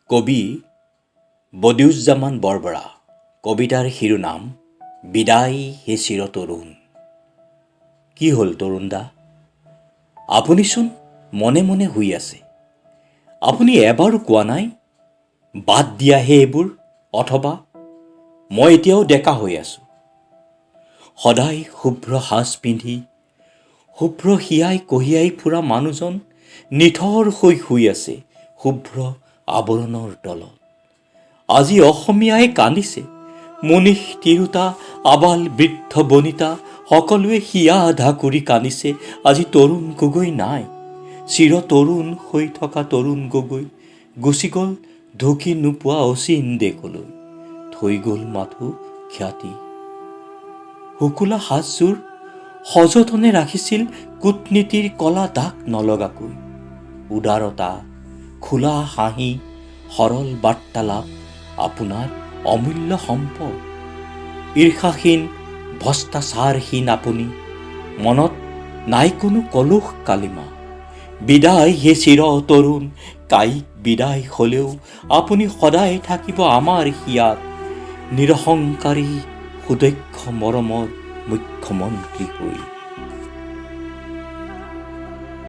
কবি বদিউজ্জামান বৰবৰা। কবিতাৰ শিৰোনাম বিদায় হে চিৰ তৰুণ। কি হ'ল তৰুণ দা, আপুনিচোন মনে মনে শুই আছে। আপুনি এবাৰো কোৱা নাই বাদ দিয়াহে এইবোৰ, অথবা মই এতিয়াও ডেকা হৈ আছো। সদায় শুভ্ৰ সাজ পিন্ধি শুভ্ৰ হিয়াই কঢ়িয়াই ফুৰা মানুহজন নিথৰ হৈ শুই আছে শুভ্ৰ আৱৰণৰ তলত। আজি অসমীয়াই কান্দিছে, মনীষ তিৰোতা আবাল বৃদ্ধ বনিতা সকলোৱে হিয়া আধা কৰি কান্দিছে। আজি তৰুণ গগৈ নাই, চিৰ তৰুণ হৈ থকা তৰুণ গগৈ গুচি গ'ল ঢুকি নোপোৱা অচিন দেশলৈ, থৈ গ'ল মাথো খ্যাতি। শুকুলা সাজযোৰ সযতনে ৰাখিছিল কূটনীতিৰ কলা দাগ নলগাকৈ। উদাৰতা, খোলা হাঁহি, সৰল বাৰ্তালাপ আপোনাৰ অমূল্য সম্পদ। ঈৰ্ষাহীন ভ্ৰষ্টাচাৰহীন আপুনি, মনত নাই কোনো কলুষ কালিমা। বিদায় হে চিৰ তৰুণ, কায়িক বিদায় হ'লেও আপুনি সদায় থাকিব আমাৰ হিয়াত, নিৰহংকাৰী সুদক্ষ মৰমৰ মুখ্যমন্ত্ৰী হৈ।